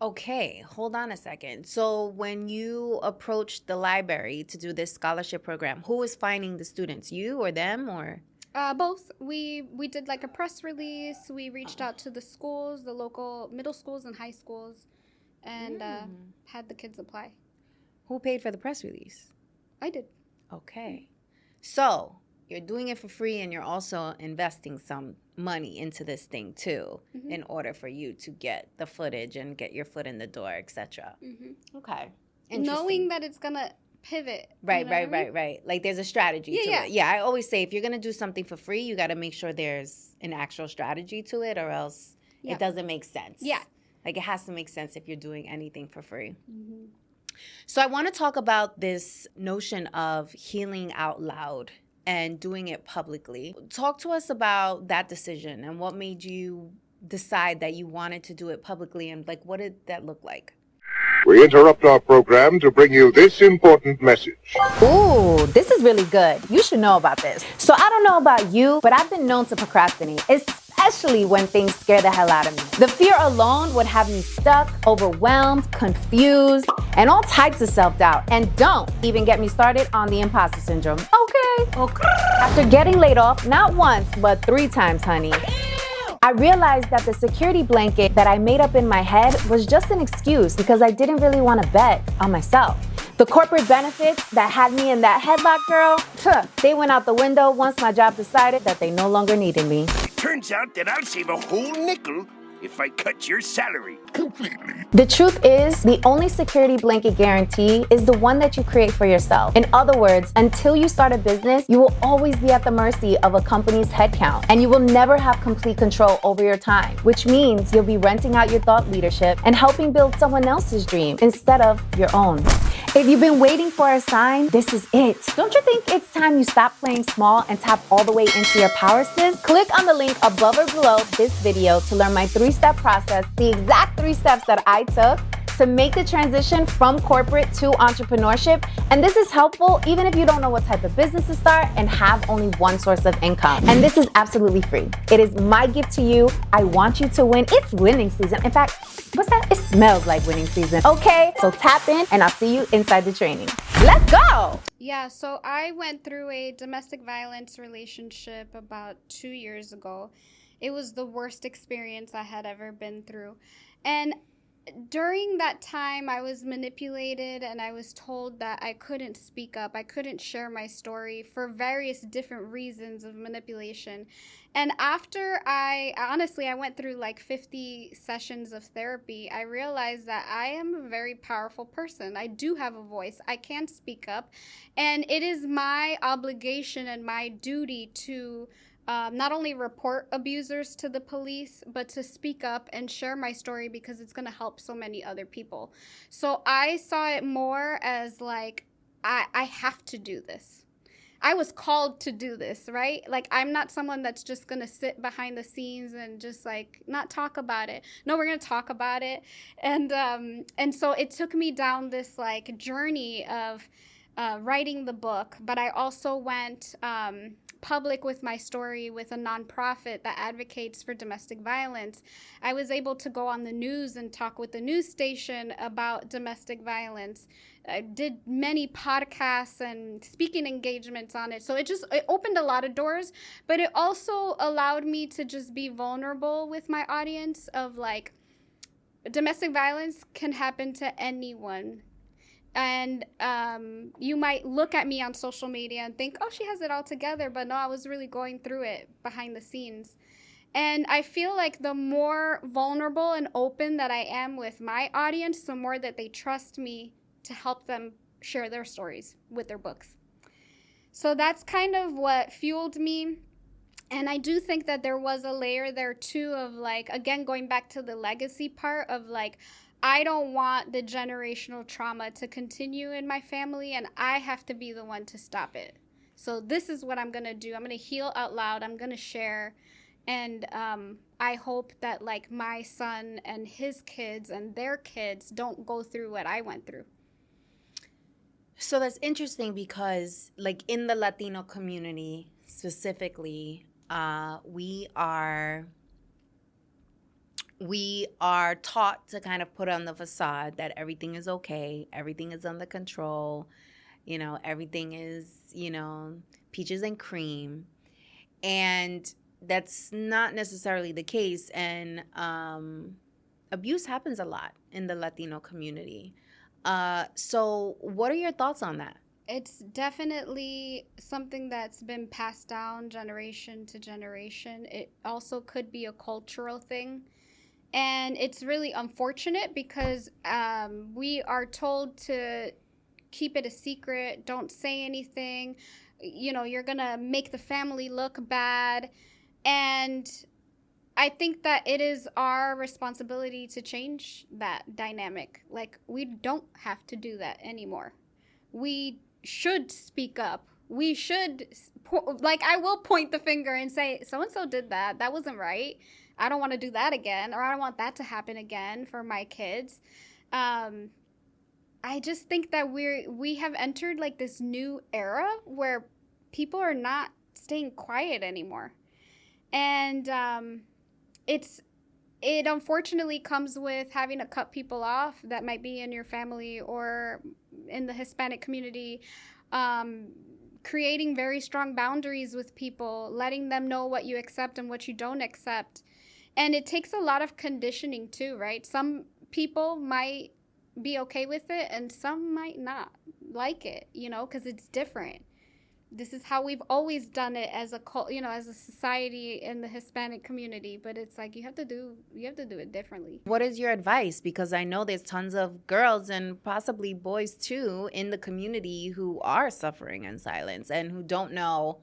Okay, hold on a second. So when you approached the library to do this scholarship program, who was finding the students, you or them, or? Both. We did a press release. We reached out to the schools, the local middle schools and high schools, and had the kids apply. Who paid for the press release? I did. Okay. So you're doing it for free, and you're also investing some money into this thing too, in order for you to get the footage and get your foot in the door, etc. Okay. Knowing that it's gonna pivot. Right. Like, there's a strategy to it. Yeah, I always say if you're gonna do something for free, you got to make sure there's an actual strategy to it, or else it doesn't make sense. Yeah. Like, it has to make sense if you're doing anything for free. So I want to talk about this notion of healing out loud and doing it publicly. Talk to us about that decision and what made you decide that you wanted to do it publicly, and what did that look like? We interrupt our program to bring you this important message. Ooh, this is really good. You should know about this. So I don't know about you, but I've been known to procrastinate, especially especially when things scare the hell out of me. The fear alone would have me stuck, overwhelmed, confused, and all types of self-doubt. And don't even get me started on the imposter syndrome. Okay. After getting laid off, not once, but 3 times, honey, I realized that the security blanket that I made up in my head was just an excuse because I didn't really want to bet on myself. The corporate benefits that had me in that headlock, girl, they went out the window once my job decided that they no longer needed me. Turns out that I'll save a whole nickel if I cut your salary completely. The truth is, the only security blanket guarantee is the one that you create for yourself. In other words, until you start a business, you will always be at the mercy of a company's headcount, and you will never have complete control over your time, which means you'll be renting out your thought leadership and helping build someone else's dream instead of your own. If you've been waiting for a sign, this is it. Don't you think it's time you stop playing small and tap all the way into your power, sis? Click on the link above or below this video to learn my 3-step process, the exact 3 steps that I took to make the transition from corporate to entrepreneurship. And this is helpful even if you don't know what type of business to start and have only one source of income. And this is absolutely free. It is my gift to you. I want you to win. It's winning season. In fact, what's that? It smells like winning season. Okay, so tap in and I'll see you inside the training. Let's go. Yeah, so I went through a domestic violence relationship about 2 years ago. It was the worst experience I had ever been through. And during that time, I was manipulated and I was told that I couldn't speak up. I couldn't share my story for various different reasons of manipulation. And after I went through like 50 sessions of therapy, I realized that I am a very powerful person. I do have a voice. I can speak up. And it is my obligation and my duty to not only report abusers to the police, but to speak up and share my story because it's going to help so many other people. So I saw it more as like, I have to do this. I was called to do this, right? Like, I'm not someone that's just going to sit behind the scenes and just like not talk about it. No, we're going to talk about it. And so it took me down this like journey of writing the book, but I also went public with my story with a nonprofit that advocates for domestic violence. I was able to go on the news and talk with the news station about domestic violence. I did many podcasts and speaking engagements on it. So it opened a lot of doors, but it also allowed me to just be vulnerable with my audience of like, domestic violence can happen to anyone. And you might look at me on social media and think, oh, she has it all together. But no, I was really going through it behind the scenes. And I feel like the more vulnerable and open that I am with my audience, the more that they trust me to help them share their stories with their books. So that's kind of what fueled me. And I do think that there was a layer there too of like, again, going back to the legacy part of like, I don't want the generational trauma to continue in my family, and I have to be the one to stop it. So this is what I'm going to do. I'm going to heal out loud. I'm going to share. And I hope that like my son and his kids and their kids don't go through what I went through. So that's interesting because like in the Latino community specifically, we are taught to kind of put on the facade that everything is okay, everything is under control, everything is, peaches and cream. And that's not necessarily the case. And abuse happens a lot in the Latino community. So what are your thoughts on that? It's definitely something that's been passed down generation to generation. It also could be a cultural thing. And it's really unfortunate because we are told to keep it a secret, don't say anything, you're going to make the family look bad. And I think that it is our responsibility to change that dynamic. Like, we don't have to do that anymore. We should speak up. We should, I will point the finger and say, so-and-so did that. That wasn't right. I don't want to do that again, or I don't want that to happen again for my kids. I just think that we have entered like this new era where people are not staying quiet anymore. And it unfortunately comes with having to cut people off that might be in your family or in the Hispanic community, creating very strong boundaries with people, letting them know what you accept and what you don't accept. And it takes a lot of conditioning too, right? Some people might be okay with it and some might not like it, because it's different. This is how we've always done it as a as a society in the Hispanic community, but it's like you have to do it differently. What is your advice? Because I know there's tons of girls and possibly boys too in the community who are suffering in silence and who don't know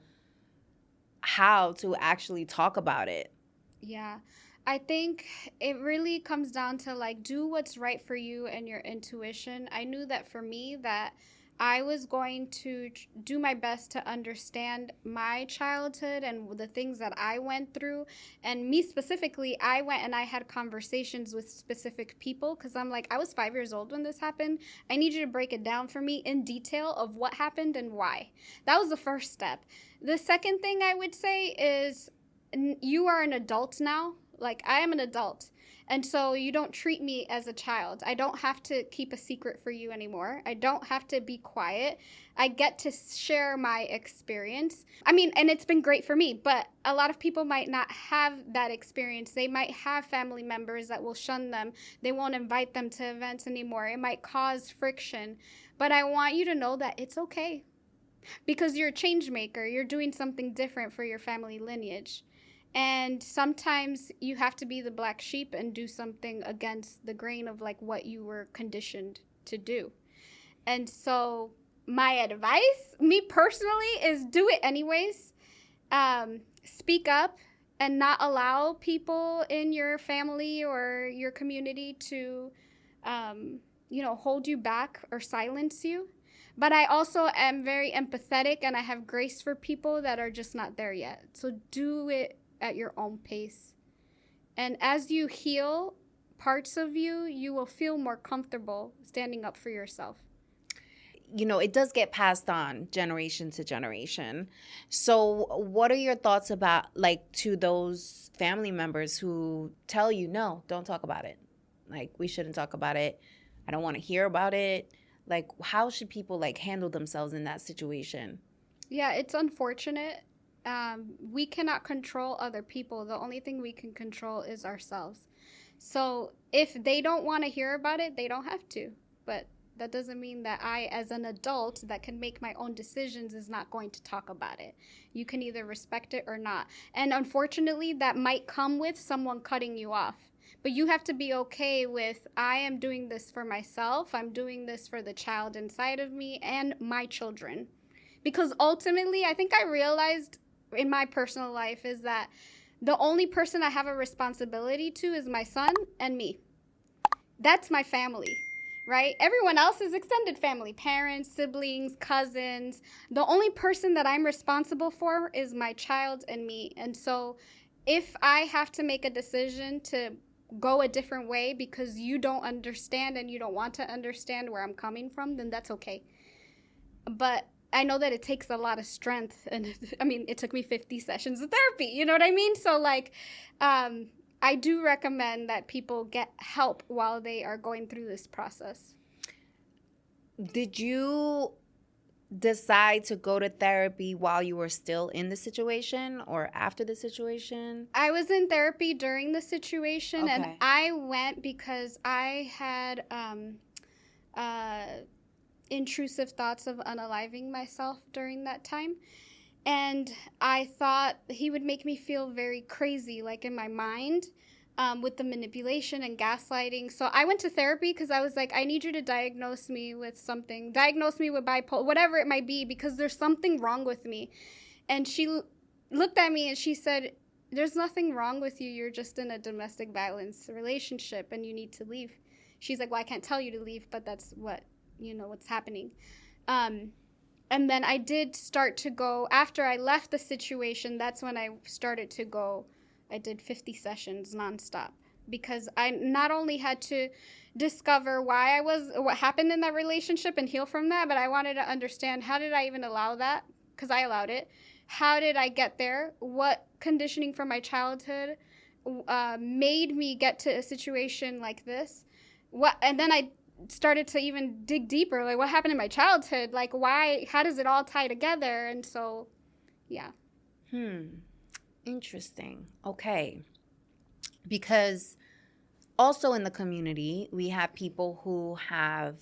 how to actually talk about it. Yeah. I think it really comes down to like do what's right for you and your intuition. I knew that for me that I was going to do my best to understand my childhood and the things that I went through. And me specifically, I went and I had conversations with specific people because I'm like, I was 5 years old when this happened. I need you to break it down for me in detail of what happened and why. That was the first step. The second thing I would say is you are an adult now. Like, I am an adult. And so you don't treat me as a child. I don't have to keep a secret for you anymore. I don't have to be quiet. I get to share my experience. I mean, and it's been great for me, but a lot of people might not have that experience. They might have family members that will shun them. They won't invite them to events anymore. It might cause friction. But I want you to know that it's okay because you're a change maker. You're doing something different for your family lineage. And sometimes you have to be the black sheep and do something against the grain of like what you were conditioned to do. And so my advice, me personally, is do it anyways. Speak up and not allow people in your family or your community to, hold you back or silence you. But I also am very empathetic and I have grace for people that are just not there yet. So do it at your own pace. And as you heal parts of you, you will feel more comfortable standing up for yourself. It does get passed on generation to generation. So what are your thoughts about, like, to those family members who tell you, no, don't talk about it? Like, we shouldn't talk about it. I don't want to hear about it. Like, how should people, like, handle themselves in that situation? Yeah, it's unfortunate. We cannot control other people. The only thing we can control is ourselves. So if they don't want to hear about it, they don't have to. But that doesn't mean that I, as an adult that can make my own decisions, is not going to talk about it. You can either respect it or not. And unfortunately, that might come with someone cutting you off. But you have to be okay with, I am doing this for myself. I'm doing this for the child inside of me and my children. Because ultimately, I think I realized in my personal life is that the only person I have a responsibility to is my son and me. That's my family, right? Everyone else is extended family, parents, siblings, cousins. The only person that I'm responsible for is my child and me. And so if I have to make a decision to go a different way because you don't understand and you don't want to understand where I'm coming from, then that's okay. But I know that it takes a lot of strength. And I mean, it took me 50 sessions of therapy. You know what I mean? So like, I do recommend that people get help while they are going through this process. Did you decide to go to therapy while you were still in the situation or after the situation? I was in therapy during the situation, Okay. and I went because I had intrusive thoughts of unaliving myself during that time. And I thought he would make me feel very crazy, like in my mind, with the manipulation and gaslighting. So I went to therapy because I was like, I need you to diagnose me with something. Diagnose me with bipolar, whatever it might be, because there's something wrong with me. And she looked at me and she said, there's nothing wrong with you. You're just in a domestic violence relationship and you need to leave. She's like, well, I can't tell you to leave, but that's what's happening. And then I did start to go, after I left the situation, that's when I started to go. I did 50 sessions nonstop because I not only had to discover what happened in that relationship and heal from that, but I wanted to understand, how did I even allow that? Because I allowed it. How did I get there? What conditioning from my childhood made me get to a situation like this. And then I started to even dig deeper, like what happened in my childhood, like how does it all tie together? And so, yeah. Interesting. Okay. Because also in the community, we have people who have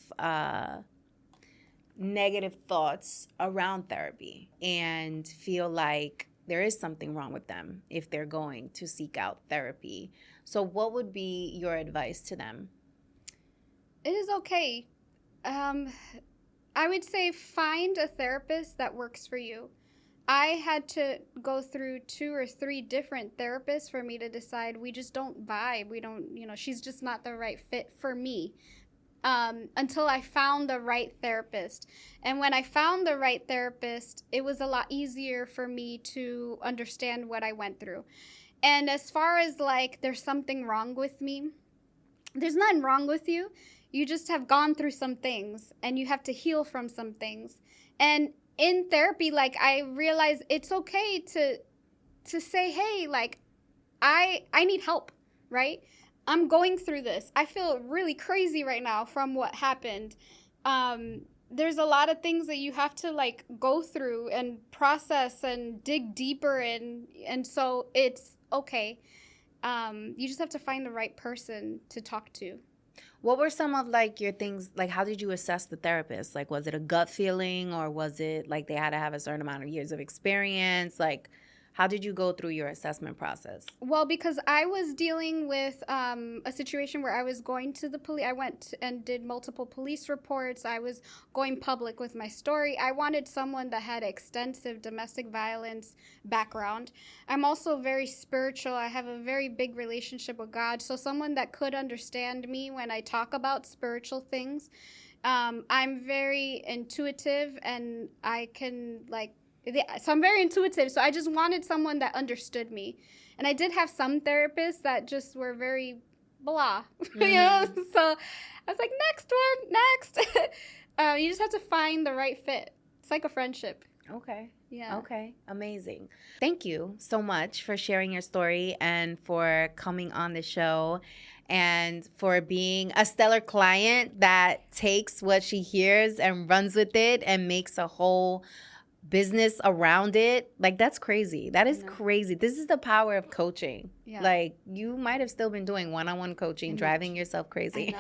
negative thoughts around therapy and feel like there is something wrong with them if they're going to seek out therapy. So what would be your advice to them? It is okay. I would say find a therapist that works for you. I had to go through 2 or 3 different therapists for me to decide we just don't vibe. We don't, she's just not the right fit for me. Until I found the right therapist. And when I found the right therapist, it was a lot easier for me to understand what I went through. And as far as like, there's something wrong with me, there's nothing wrong with you. You just have gone through some things and you have to heal from some things. And in therapy, like, I realized it's okay to say, hey, like, I need help, right? I'm going through this. I feel really crazy right now from what happened. There's a lot of things that you have to like go through and process and dig deeper in. And so it's okay. You just have to find the right person to talk to. What were some of like your things, like how did you assess the therapist? Like, was it a gut feeling or was it like they had to have a certain amount of years of experience? Like, how did you go through your assessment process? Well, because I was dealing with a situation where I was going to the police. I went and did multiple police reports. I was going public with my story. I wanted someone that had extensive domestic violence background. I'm also very spiritual. I have a very big relationship with God. So someone that could understand me when I talk about spiritual things. I'm very intuitive and I can so I'm very intuitive. So I just wanted someone that understood me. And I did have some therapists that just were very blah, Mm-hmm. So I was like, next. You just have to find the right fit. It's like a friendship. Okay. Yeah. Okay. Amazing. Thank you so much for sharing your story and for coming on the show and for being a stellar client that takes what she hears and runs with it and makes a whole business around it. Like, that's crazy. That is crazy. This is the power of coaching. Yeah. Like, you might have still been doing one-on-one coaching, driving yourself crazy.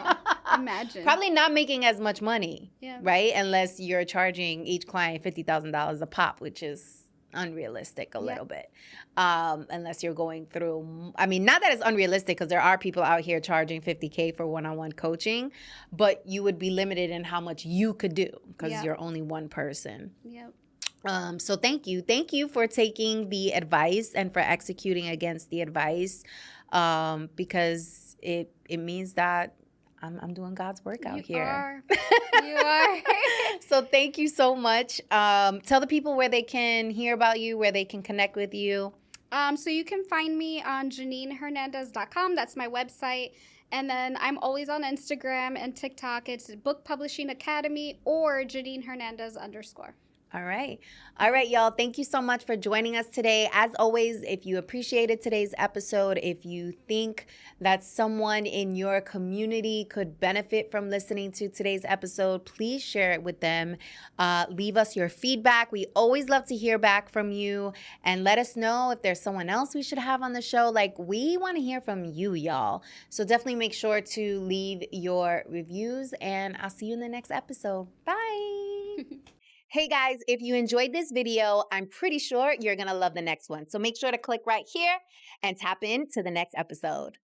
Imagine. Probably not making as much money, Yeah. right? Unless you're charging each client $50,000 a pop, which is unrealistic a little bit. Unless you're going through, I mean, not that it's unrealistic because there are people out here charging $50K for one-on-one coaching, but you would be limited in how much you could do because you're only one person. Yep. So thank you. Thank you for taking the advice and for executing against the advice, because it means that I'm doing God's work out here. You are. So thank you so much. Tell the people where they can hear about you, where they can connect with you. So you can find me on JanineHernandez.com. That's my website. And then I'm always on Instagram and TikTok. It's Book Publishing Academy or Janine Hernandez _. All right, y'all. Thank you so much for joining us today. As always, if you appreciated today's episode, if you think that someone in your community could benefit from listening to today's episode, please share it with them. Leave us your feedback. We always love to hear back from you and let us know if there's someone else we should have on the show. Like, we want to hear from you, y'all. So definitely make sure to leave your reviews, and I'll see you in the next episode. Bye. Hey guys, if you enjoyed this video, I'm pretty sure you're going to love the next one. So make sure to click right here and tap into the next episode.